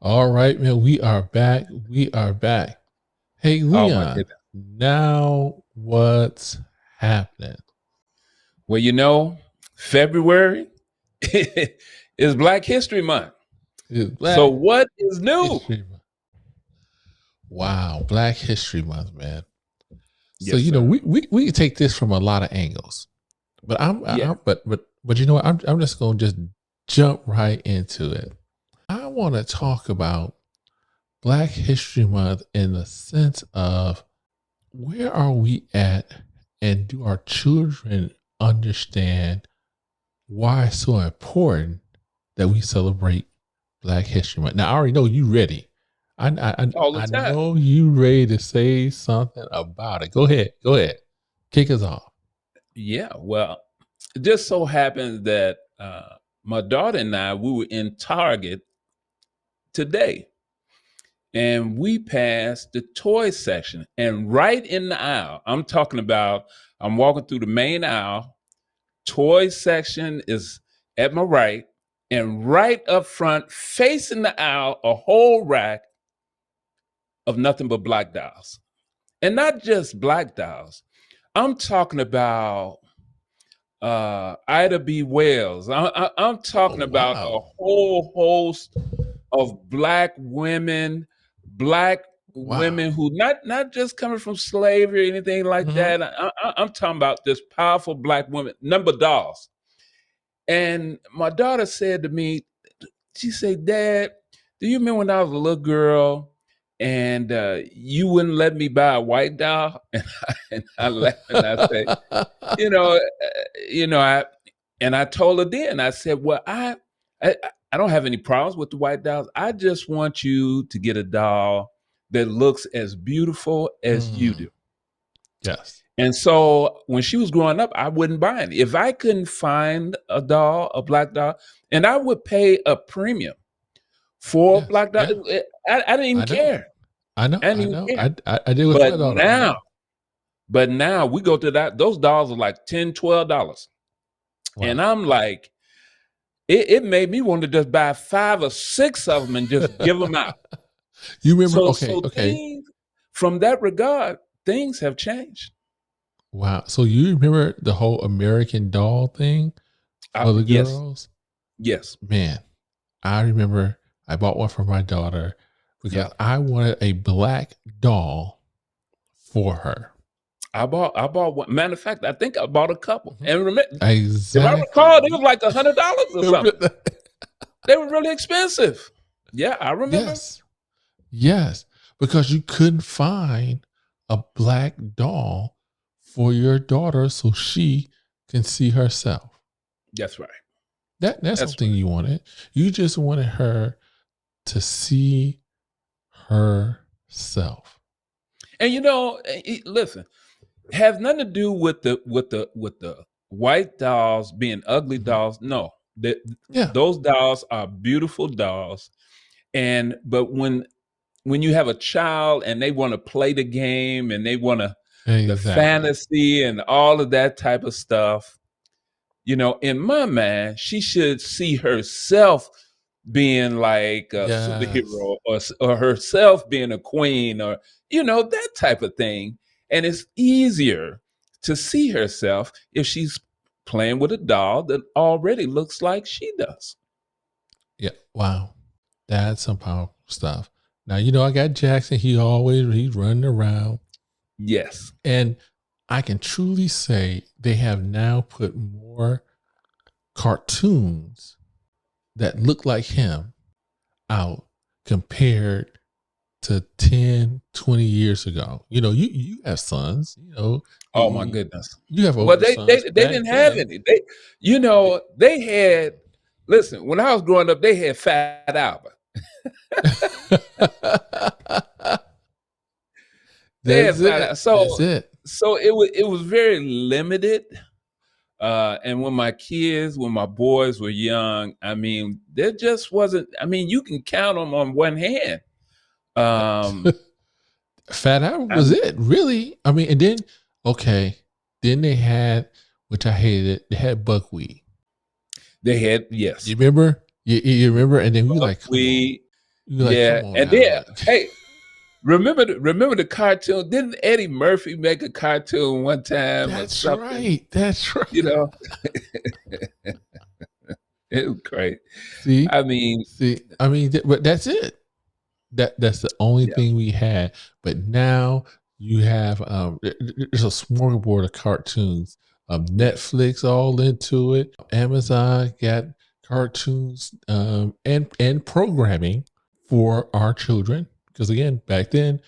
All right, man. We are back. We are back. Hey, Oh my Leon. goodness. Now what's happening? Well, February is Black History Month. It's So Black what is new? History Month. Wow, Black History Month, man. So Yes, sir. we can take this from a lot of angles, but Yeah. but you know what? I'm just gonna just jump right into it. I want to talk about Black History Month in the sense of where are we at, and do our children understand why it's so important that we celebrate Black History Month? Now, I already know you ready. All the I time. know you ready to say something about it. Go ahead. Go ahead. Kick us off. Yeah. Well, it just so happens that my daughter and I, we were in Target today, and we passed the toy section. And right in the aisle, I'm walking through the main aisle. Toy section is at my right, and right up front, facing the aisle, a whole rack of nothing but black dolls. And not just black dolls. I'm talking about Ida B. Wells. I'm Oh talking about a wow. whole host of black Wow. women who not just coming from slavery or anything like Hmm. that. I'm talking about this powerful black women, number dolls. And my daughter said to me, she said, "Dad, do you remember when I was a little girl and you wouldn't let me buy a white doll?" And I laughed and I said, you know, I and I told her then. I said, "Well, I I don't have any problems with the white dolls. I just want you to get a doll that looks as beautiful as you Mm, do." yes. And so when she was growing up, I wouldn't buy any. If I couldn't find a doll, a black doll, and I would pay a premium for a Yes. black doll, Yeah. I didn't even I know. care. I know. I didn't I even know. care. I did with But my daughter. I now, know. but now we go to that, those dolls are like $10, $12. And Wow. I'm like, it made me want to just buy 5 or 6 of them and just give them out. You remember? So Okay. so Okay. things from that regard, things have changed. Wow. So you remember the whole American Doll thing for the Yes, girls? yes, Man, I remember I bought one for my daughter because yeah. I wanted a black doll for her. I bought one. Matter of fact, I think I bought a couple. Mhm. And remember, if I Exactly. recall, they was like $100 or something. You- They were really expensive. Yeah, I remember. yes. Yes. Because you couldn't find a black doll for your daughter so she can see herself. That's right. That's That's something right. you wanted. You just wanted her to see herself. And listen, has nothing to do with the white dolls being ugly Mhm. dolls. No, Yeah, those dolls are beautiful dolls. And but when you have a child and they want to play the game and they want to the exactly. fantasy and all of that type of stuff, in my mind, she should see herself being like a Yes. superhero or herself being a queen or that type of thing. And it's easier to see herself if she's playing with a doll that already looks like she does. Yeah. Wow. That's some powerful stuff. Now, I got Jackson. He's running around. Yes. And I can truly say they have now put more cartoons that look like him out compared to 10, 20 years ago. You have sons, you, Oh my you goodness. you have Well, older they sons didn't back have then. any. They had. Listen, when I was growing up, they had Fat Albert. They That's had Fat it. Albert. That's So it. so it was very limited. And when my boys were young, I mean, there just wasn't. I mean, you can count them on one hand. Um, Fat Albert I was mean, it, really? I mean, and then okay, then they had, which I hated. They had buckwheat. they had, yes, You remember? You remember? And then we like, come on. buckwheat. You're like, Yeah. come on And now, then, like hey, remember the cartoon? Didn't Eddie Murphy make a cartoon one time or that's something? right. That's right. You know, it was great. See, I mean, I mean, but that's it. That's the only yeah. thing we had. But now you have there's a smorgasbord of cartoons. Yes. Netflix all into it. Amazon got cartoons and programming for our children. Because again, back then,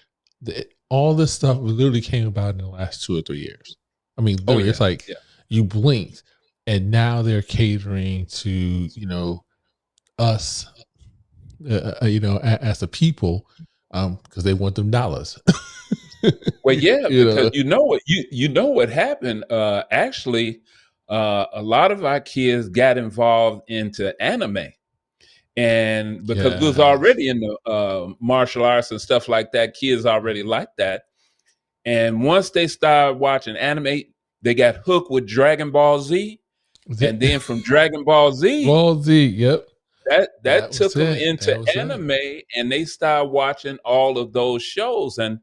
all this stuff literally came about in the last 2 or 3 years. I mean, Oh literally, yeah. it's like Yeah. you blinked, and now they're catering to us as a people, because they want them dollars. Well, yeah, you because know, you know what happened. Actually, a lot of our kids got involved into anime, and because we was yes, already in the martial arts and stuff like that, kids already like that. And once they started watching anime, they got hooked with Dragon Ball Z, and then from Dragon Ball Z, Ball Z. Yep, that that was took them it. into That was it. anime, and they started watching all of those shows. And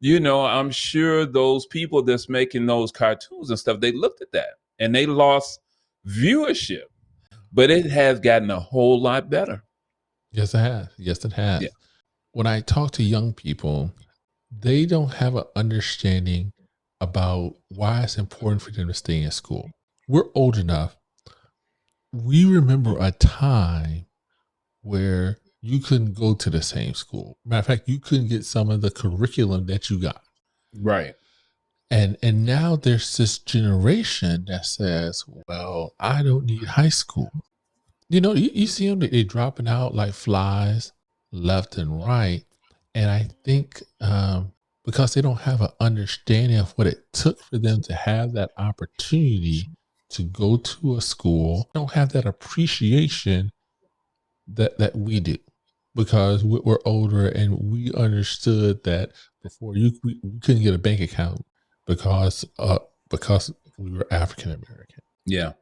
I'm sure those people that's making those cartoons and stuff, they looked at that and they lost viewership, but it has gotten a whole lot better. Yes, it has. Yes, it Yeah. has. When I talk to young people, they don't have an understanding about why it's important for them to stay in school. We're old enough. We remember a time where you couldn't go to the same school. Matter of fact, you couldn't get some of the curriculum that you got. Right. And now there's this generation that says, well, I don't need high school. You see them, they dropping out like flies left and right. And I think because they don't have an understanding of what it took for them to have that opportunity to go to a school, don't have that appreciation that we do, because we're older and we understood that before we couldn't get a bank account because we were African American. Yeah.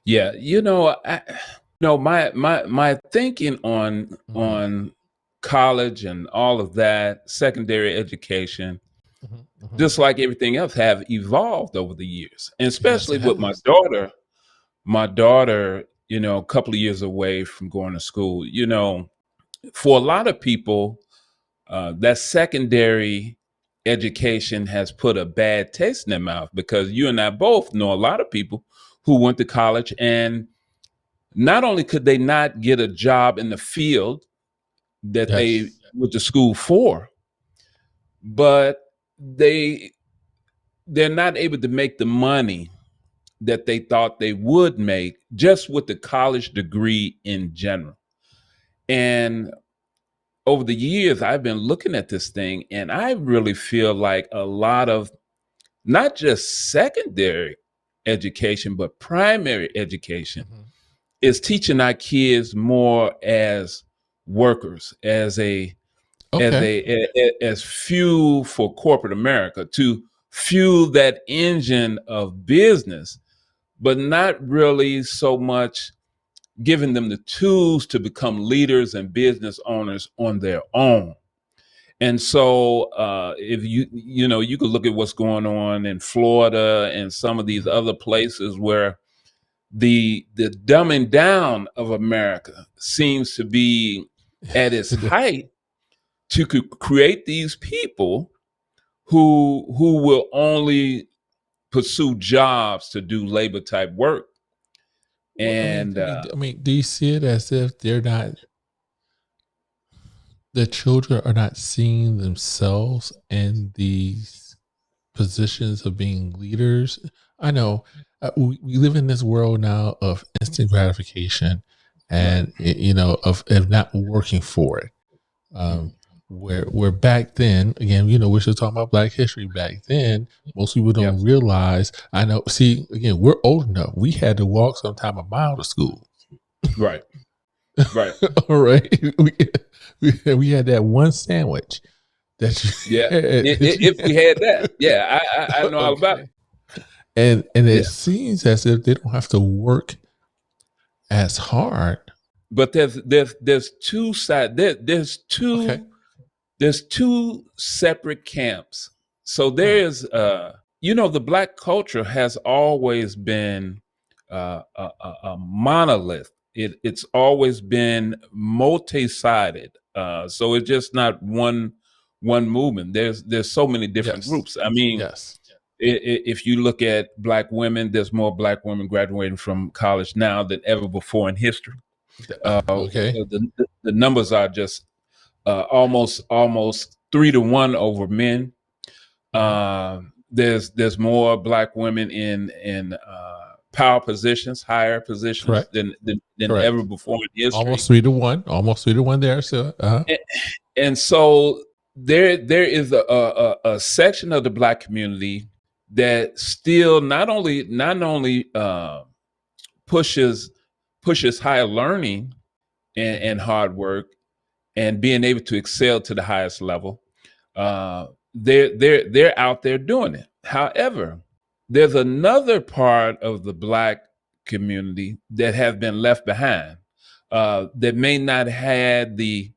Yeah. My thinking Mm-hmm. on college and all of that, secondary education, Mm-hmm. Mm-hmm. just like everything else, have evolved over the years. And Yes, especially it with has. my daughter, a couple of years away from going to school, for a lot of people, that secondary education has put a bad taste in their mouth, because you and I both know a lot of people who went to college, and not only could they not get a job in the field that they Yes. went to school for, but they're not able to make the money that they thought they would make just with the college degree in general. And over the years, I've been looking at this thing, and I really feel like a lot of not just secondary education, but primary education Mm-hmm. is teaching our kids more as workers, Okay. as fuel for corporate America, to fuel that engine of business, but not really so much giving them the tools to become leaders and business owners on their own. And so, if you could look at what's going on in Florida and some of these Mm-hmm. other places where the dumbing down of America seems to be at its height, to create these people who will only pursue jobs to do labor type work. Well, And I mean, do you see it as if the children are not seeing themselves in these positions of being leaders? I know we live in this world now of instant gratification, right. and of not working for it. Um, where back then, again, we're still talking about Black history. Back then, most people Yep. don't realize. I know. See, again, we're old enough. We had to walk sometime a mile to school. Right. Right. All right, we had that one sandwich that Yeah. you had. If we had that, yeah, I know all about it. Okay, and Yeah. it seems as if they don't have to work as hard but there's two side there, Okay. there's two separate camps. So Mm. there's the Black culture has always been a monolith. It's always been multi-sided. So it's just not one movement. There's so many different Yes. groups. I mean, Yes. if you look at Black women, there's more Black women graduating from college now than ever before in history. Okay. The numbers are just almost 3 to 1 over men. Mhm. There's more Black women in power positions, higher positions Correct. than ever Correct. before in history. Almost 3 to 1. Almost 3 to 1 there. So, And, and so there is a section of the Black community that still not only pushes higher learning and hard work and being able to excel to the highest level. They're out there doing it. However, there's another part of the Black community that have been left behind, that may not had the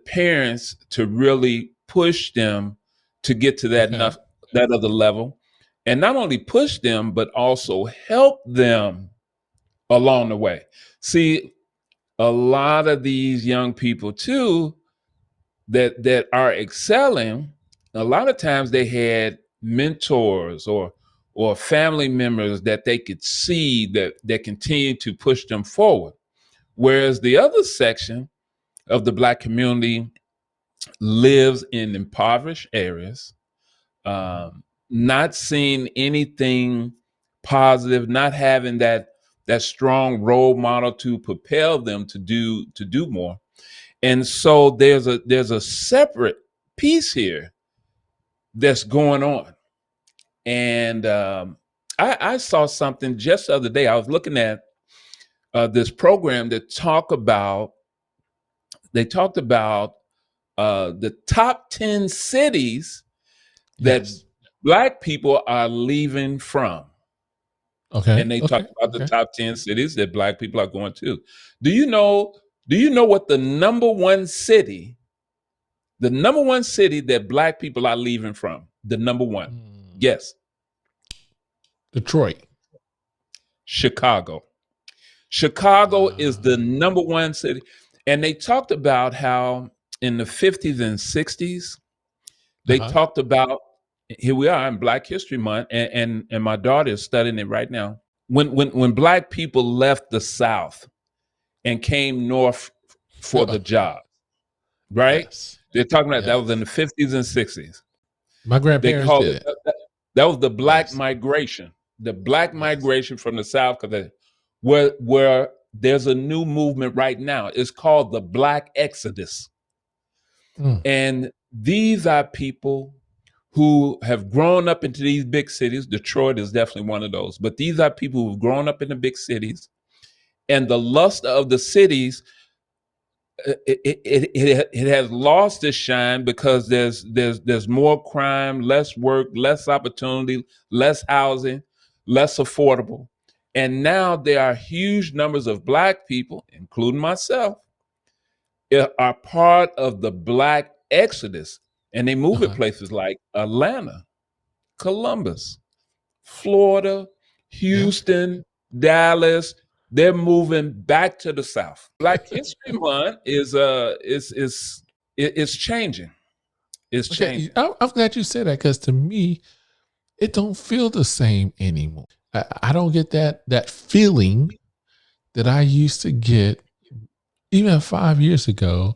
parents to really push them to get to okay. that other level, and not only push them but also help them along the way. See, a lot of these young people too that are excelling, a lot of times they had mentors or family members that they could see that continue to push them forward. Whereas the other section of the Black community lives in impoverished areas, not seeing anything positive, not having that strong role model to propel them to do more. And so there's a separate piece here that's going on. And I saw something just the other day. I was looking at this program that talked about the top 10 cities that Yes. Black people are leaving from. Okay. And they Okay. talked about the Okay. top 10 cities that Black people are going to. Do you know what the number one city that Black people are leaving from? The number one. Mm. Yes, Detroit. Chicago. Chicago is Uh the number one city. And they talked about how in the 50s and 60s, they huh. talked about, here we are in Black History Month, and my daughter is studying it right now. When Black people left the South and came north for the job, right? Yes. They're talking about that was in Yes. the 50s and 60s. My They grandparents called did it it. that was the Black Yes. migration, the Black Yes. migration from the South, because where there's a new movement right now. It's called the Black Exodus, Mm. and these are people who have grown up into these big cities. Detroit is definitely one of those, but these are people who've grown up in the big cities, and the lust of the cities, it has lost its shine because there's more crime, less work, less opportunity, less housing, less affordable. And now there are huge numbers of Black people, including myself, are part of the Black exodus. And they move at Uh-huh. places like Atlanta, Columbus, Florida, Yeah. Houston, Dallas. They're moving back to the South. Black History Month is changing. It's Okay. changing. I'm glad you said that because to me, it don't feel the same anymore. I don't get that feeling that I used to get even 5 years ago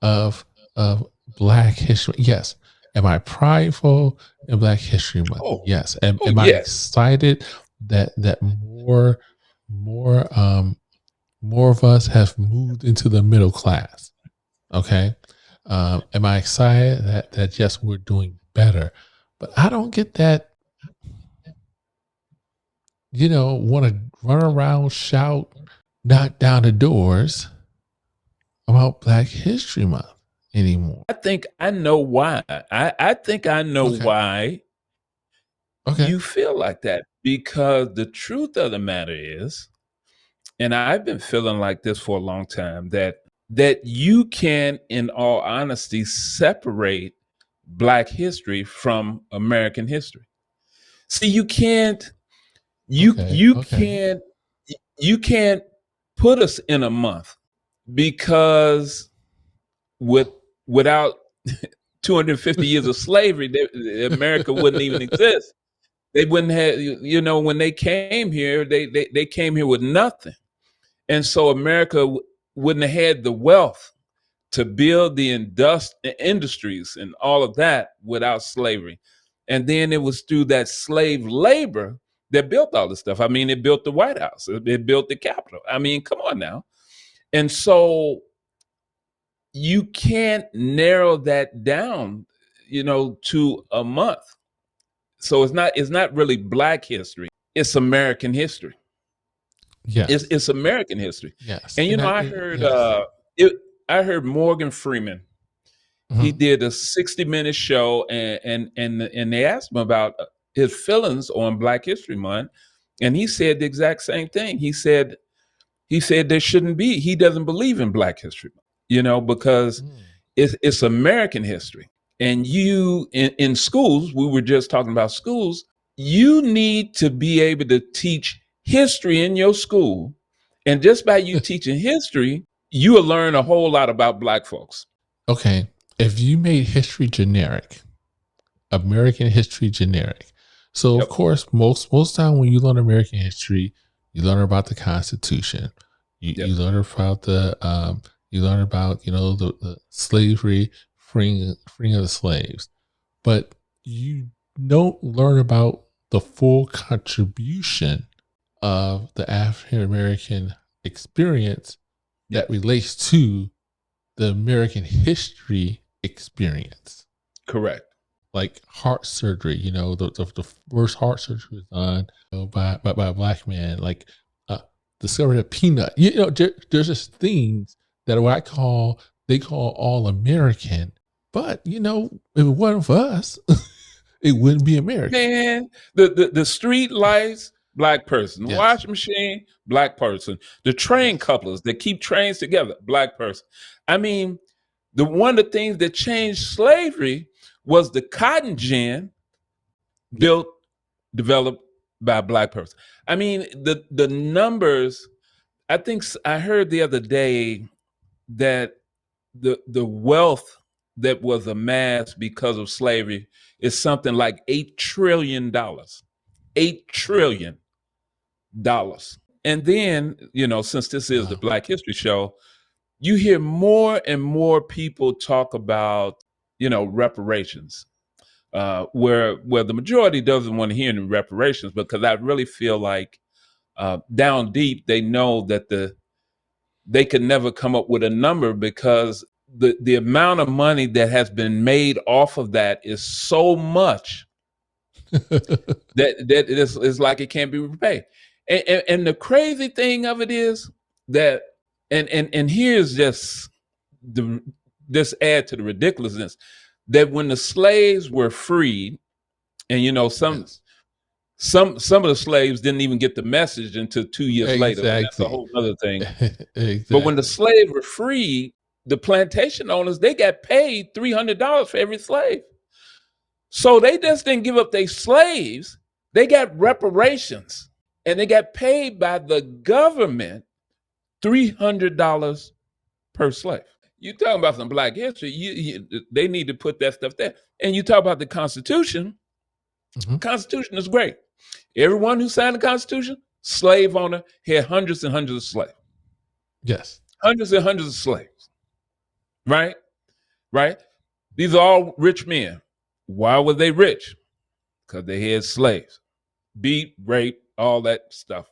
of of Black History. Yes. Am I prideful in Black History Month? Oh, Yes. oh Am I yes. excited that more of us have moved into the middle class? Okay. Am I excited that yes, we're doing better? But I don't get that, want to run around, shout, knock down the doors about Black History Month anymore. I think I know why. I think I know Okay. why Okay. you feel like that. Because the truth of the matter is and I've been feeling like this for a long time, that you can, in all honesty, separate Black history from American history. See, you can't you Okay. you Okay. can't you can't put us in a month, because with without 250 years of slavery, America wouldn't even exist. They wouldn't have, when they came here, they came here with nothing. And so America wouldn't have had the wealth to build the industries and all of that without slavery. And then it was through that slave labor that built all this stuff. I mean, it built the White House, it built the Capitol. I mean, come on now. And so you can't narrow that down, to a month. So it's not really Black history. It's American history. It's, Yes. it's American history. Yes. And And I heard yes. it. I heard Morgan Freeman. He Mhm. did a 60-minute show, and they asked him about his feelings on Black History Month, and he said the exact same thing. He said there shouldn't be. He doesn't believe in Black History Month, because Mm. it's American history. And you in schools, we were just talking about schools. You need to be able to teach history in your school, and just by you teaching history, you will learn a whole lot about Black folks. Okay. If you made history generic, American history generic. So of Yep. course, most time when you learn American history, you learn about the Constitution. You Yep. you learn about the slavery, freeing of the slaves, but you don't learn about the full contribution of the African American experience that Yes. relates to the American history experience, Correct. like heart surgery. The first heart surgery was done by a Black man. Like discovered a peanut. There's just things that they call all American. But if it wasn't for us, it wouldn't be American. Man, the street lights, Black person. The Yes, washing machine, Black person. The train yes, couplers that keep trains together, Black person. I mean, one of the things that changed slavery was the cotton gin yeah. built, developed by a Black person. I mean, the numbers. I think I heard the other day that the wealth that was amassed because of slavery is something like $8 trillion. $8 trillion. And then, since this is the Wow. Black History Show, you hear more and more people talk about, reparations, where the majority doesn't want to hear any reparations, because I really feel like down deep they know that they could never come up with a number, because the amount of money that has been made off of that is so much that it's like it can't be repaid. And the crazy thing of it is that, and here's the this add to the ridiculousness, that when the slaves were freed, and some Yes, some of the slaves didn't even get the message until 2 years later, but that's a exactly. whole other thing. But when the Exactly. slaves were freed, the plantation owners, they got paid $300 for every slave. So they just didn't give up their slaves. They got reparations, and they got paid by the government $300 per slave. You talking about some Black history? They need to put that stuff there. And you talk about the Constitution. Mhm. Constitution is great. Everyone who signed the Constitution, slave owner, had hundreds and hundreds of slaves. Yes. Hundreds and hundreds of slaves. Right? Right? These are all rich men. Why were they rich? Because they had slaves. Beat, rape, all that stuff.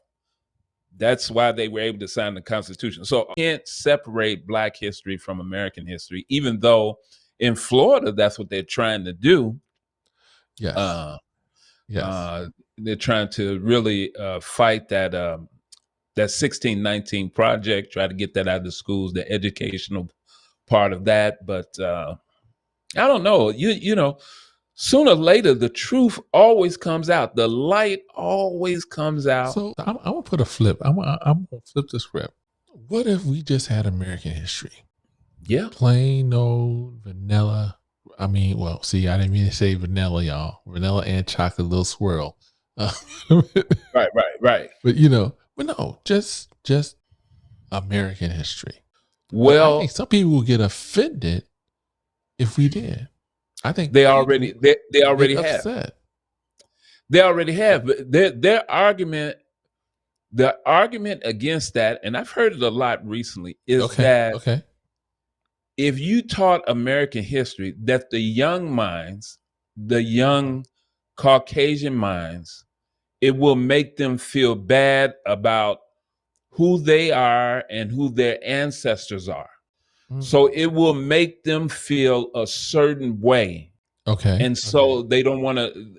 That's why they were able to sign the Constitution. So you can't separate Black history from American history, even though in Florida, that's what they're trying to do. Yes. Uh, Yes. uh, they're trying to really fight that 1619 project, try to get that out of the schools, the educational part of that. But I don't know. sooner or later, the truth always comes out. The light always comes out. So I'm gonna put a flip. I'm gonna flip the script. What if we just had American history? Yeah. Plain old vanilla. I mean, well, see, I didn't mean to say vanilla, y'all. Vanilla and chocolate little swirl. Right. But but no, just American history. But I Well, think some people will get offended if we did. I think they already get have. upset. They already have. But their argument, the argument against that, and I've heard it a lot recently, is that Okay. if you taught American history, that the young minds, the young Caucasian minds, it will make them feel bad about who they are and who their ancestors are. So it will make them feel a certain way. Okay. And so they don't want to,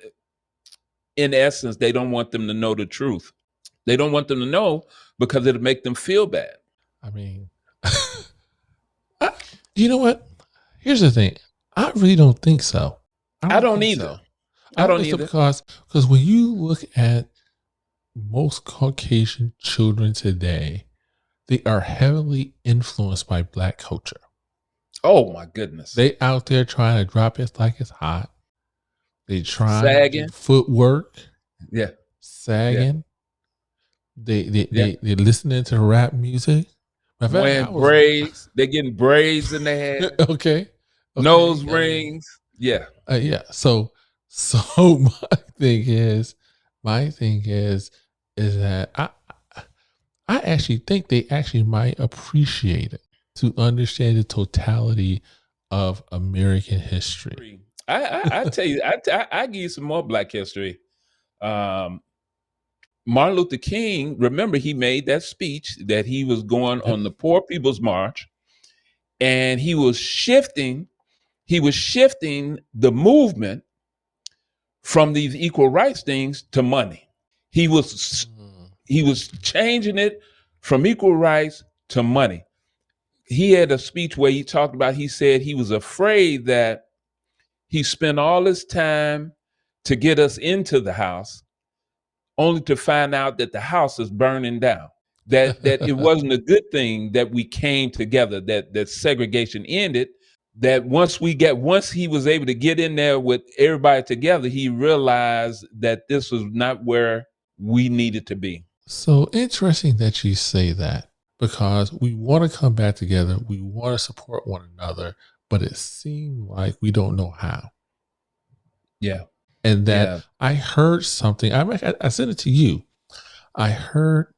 in essence, they don't want them to know the truth. They don't want them to know because it'll make them feel bad. I mean, you know what? Here's the thing. I really don't think so. I don't either. I don't either. Because when you look at most Caucasian children today, they are heavily influenced by Black culture. Oh my goodness. They out there trying to drop it like it's hot. They trying sagging. to do footwork. Yeah. Sagging. Yeah. They're listening to rap music. Wearing braids. They're getting braids in their head. Okay. Nose rings. Yeah. Yeah. So my thing is that I actually think they actually might appreciate it to understand the totality of American history. I tell you, I give you some more Black history. Martin Luther King, remember, he made that speech that he was going on the Poor People's March, and he was shifting the movement from these equal rights things to money. He was changing it from equal rights to money. He had a speech where he talked about, he said he was afraid that he spent all his time to get us into the house, only to find out that the house is burning down. That it wasn't a good thing that we came together, that segregation ended. That once he was able to get in there with everybody together, he realized that this was not where we needed to be. So interesting that you say that, because we want to come back together. We want to support one another, but it seemed like we don't know how. Yeah. And that I heard something. I sent it to you. I heard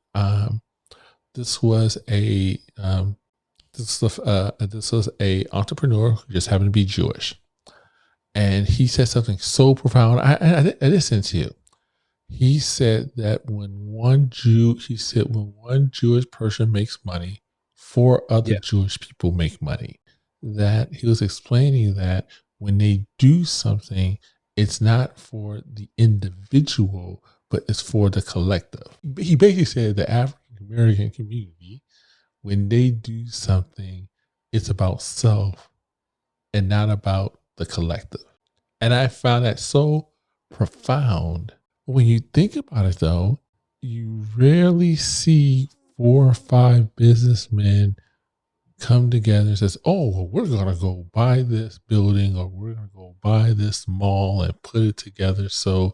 this was a entrepreneur who just happened to be Jewish, and he said something so profound. I listened to you. He said that when one Jewish person makes money, 4 other Jewish people make money. That he was explaining that when they do something, it's not for the individual, but it's for the collective. He basically said the African American community, when they do something, it's about self and not about the collective. And I found that so profound. When you think about it, though, you rarely see 4 or 5 businessmen come together and says, oh, well, we're going to go buy this building, or we're going to go buy this mall and put it together so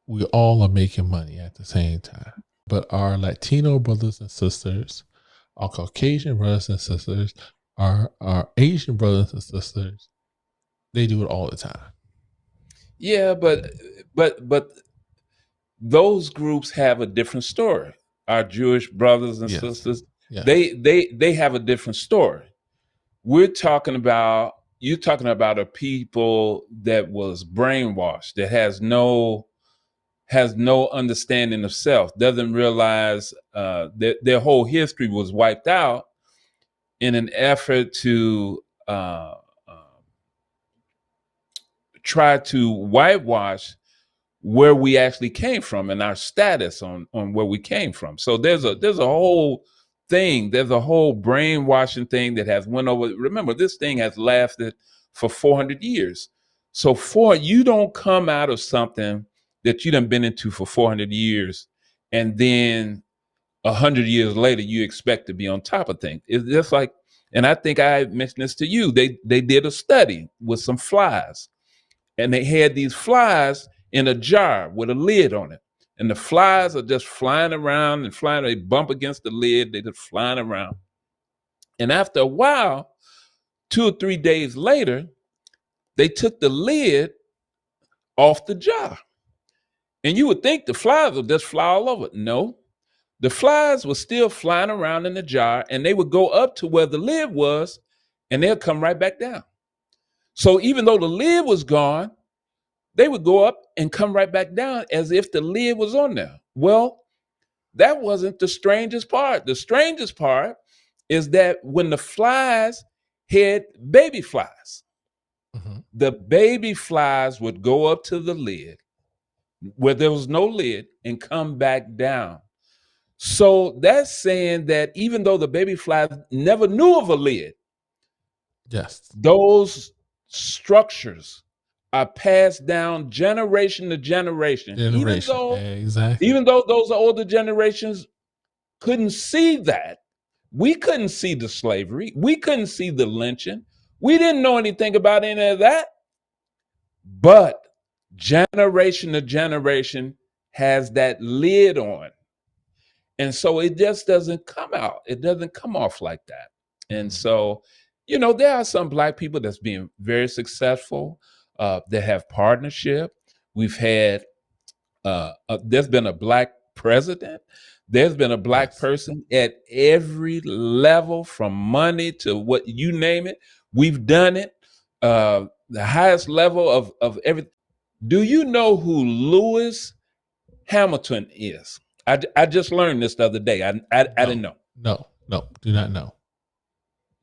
we all are making money at the same time. But our Latino brothers and sisters, our Caucasian brothers and sisters, our Asian brothers and sisters, they do it all the time. Yeah, but those groups have a different story. Our Jewish brothers and sisters, they have a different story. You're talking about a people that was brainwashed, that has no understanding of self, doesn't realize that their whole history was wiped out in an effort to try to whitewash where we actually came from and our status on where we came from. So there's a whole thing, there's a whole brainwashing thing that has went over. Remember, this thing has lasted for 400 years. So you don't come out of something that you done been into for 400 years, and then 100 years later you expect to be on top of things. It's just like, and I think I mentioned this to you. They did a study with some flies, and they had these flies in a jar with a lid on it, and the flies are just flying around and flying. They bump against the lid. They're just flying around, and after a while, 2 or 3 days later, they took the lid off the jar. And you would think the flies would just fly all over. No, the flies were still flying around in the jar, and they would go up to where the lid was, and they'll come right back down. So even though the lid was gone, they would go up and come right back down as if the lid was on there. Well, that wasn't the strangest part. The strangest part is that when the flies had baby flies, the baby flies would go up to the lid where there was no lid and come back down. So that's saying that even though the baby flies never knew of a lid, Yes. those structures are passed down generation to generation. Exactly. Even though those older generations couldn't see that, we couldn't see the slavery, we couldn't see the lynching, we didn't know anything about any of that. But generation to generation has that lid on. And so it just doesn't come out. It doesn't come off like that. And so, there are some Black people that's being very successful, that have partnership. We've had, there's been a Black president. There's been a Black person at every level, from money to what you name it. We've done it. The highest level of everything. Do you know who Lewis Hamilton is? I just learned this the other day. I didn't know. No, do not know.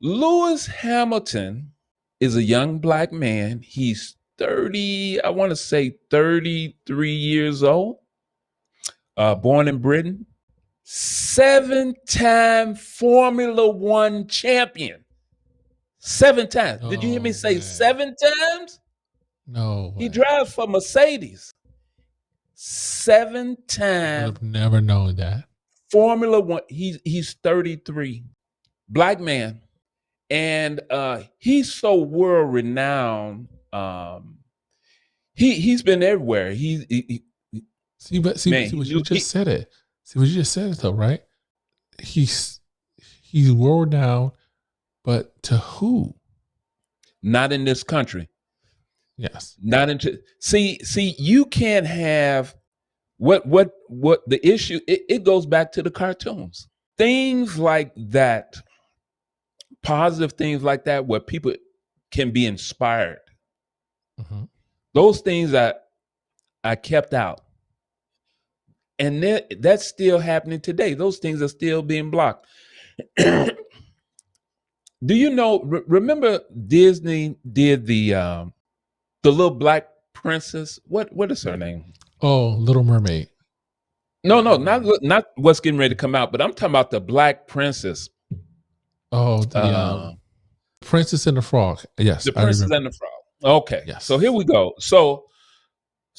Lewis Hamilton is a young Black man. He's 30, I want to say 33 years old, born in Britain, 7-time Formula One champion. 7 times. Did you hear me say 7 times? No way. He drives for Mercedes. 7-time. I've never known that. Formula One. He's 33, Black man, and he's so world renowned. He's been everywhere. See what you just said it. See what you just said it though, right? He's world renowned, but to who? Not in this country. Yes. Not into see, you can't have what the issue, it goes back to the cartoons. Things like that, positive things like that, where people can be inspired. Those things that I kept out. And that's still happening today. Those things are still being blocked. Do you know, remember Disney did the little Black princess? What is her name? Oh, Little Mermaid. No, not what's getting ready to come out, but I'm talking about the Black princess. Oh, the Princess and the Frog. Yes, the Princess and the Frog. Okay, yes. So here we go. So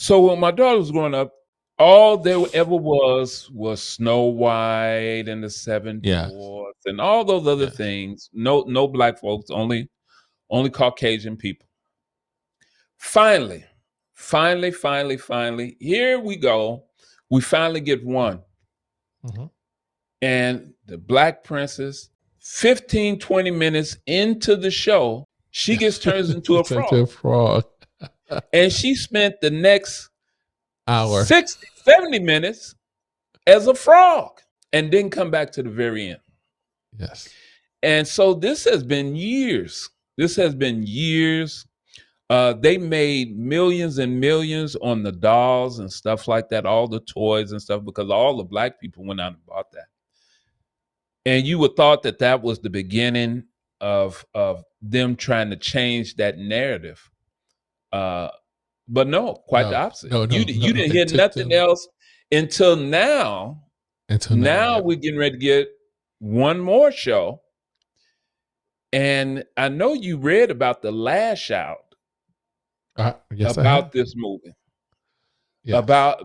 when my daughter was growing up, all there ever was Snow White and the Seven Dwarfs and all those other things. No Black folks, only Caucasian people. Finally, here we go. We finally get one. And the Black princess, 15-20 minutes into the show, she gets turned into a frog. And she spent the next hour, 60-70 minutes as a frog, and didn't come back to the very end. Yes. And so this has been years. They made millions and millions on the dolls and stuff like that, all the toys and stuff, because all the Black people went out and bought that. And you would thought that was the beginning of them trying to change that narrative. But no, quite the opposite. You didn't hear nothing else until now. Now we're getting ready to get one more show. And I know you read about the Lash Out Yes, I have. about this movie. Yes. About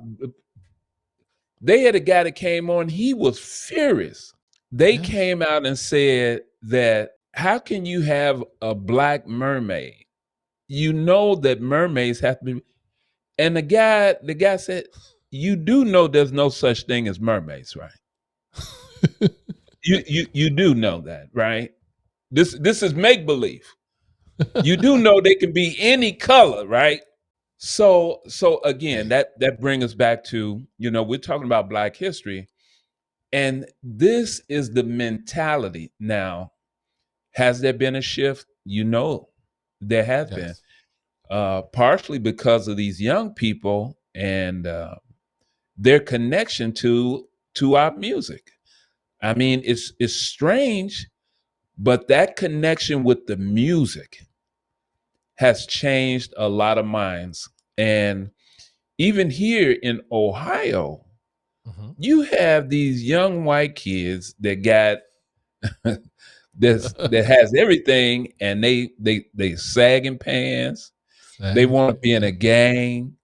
they had a guy that came on, he was furious. They Yes. came out and said that how can you have a black mermaid? You know that mermaids have to be, and the guy said, you do know there's no such thing as mermaids, right? You do know that, right? This is make believe. You do know they can be any color, right? So again, Hey, that brings us back to, we're talking about Black history, and this is the mentality now. Has there been a shift? There has been, yes. partially because of these young people and their connection to our music. I mean, it's strange, but that connection with the music has changed a lot of minds. And even here in Ohio, Mhm. you have these young white kids that got that has everything, and they sagging pants. They Sagging want to be in a pants. gang.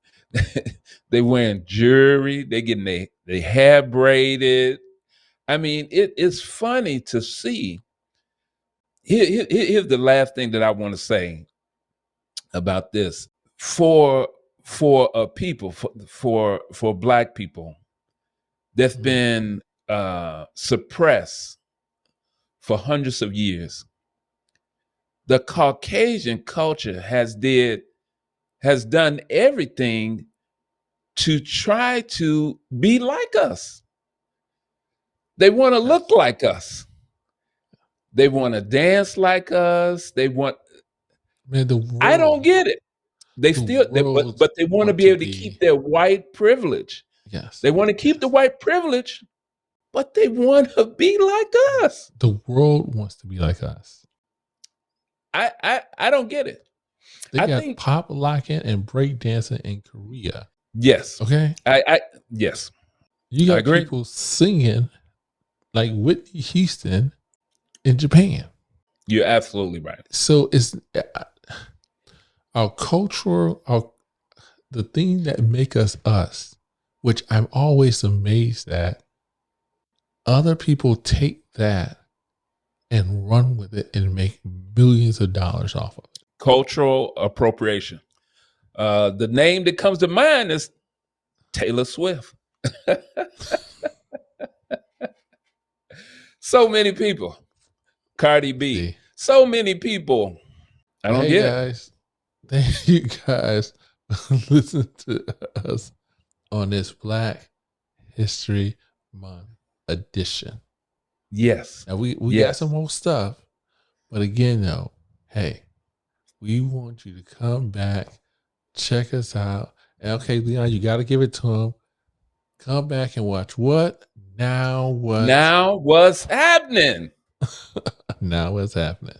They wearing jewelry. They getting they hair braided. I mean, it is funny to see. Here's the last thing that I want to say about this. For a people, for Black people that's Mhm. been suppressed for hundreds of years, the Caucasian culture has done everything to try to be like us. They want to look Yes. like us. They want to dance like us. They want. Man, I don't get it. They the still, world but they want to want be to able to keep be, their white privilege. yes, They want to keep the yes. white privilege, but they want to be like us. The world wants to be like us. I don't get it. They I got think pop locking and break dancing in Korea. yes. Okay? I yes. You I got agree. people singing like Whitney Houston in Japan. You're absolutely right. So it's our cultural, the thing that make us us, which I'm always amazed at. Other people take that and run with it and make millions of dollars off of it. Cultural appropriation. The name that comes to mind is Taylor Swift. So many people. Cardi B. See, So many people. I don't hey get it. guys, thank you guys for listening to us on this Black History Month edition. Yes. Now we got some Yes. more stuff, but again, though, hey, we want you to come back, check us out. And okay, Leon, you got to give it to him. Come back and watch what now? What's Now what's happening? now? What's happening?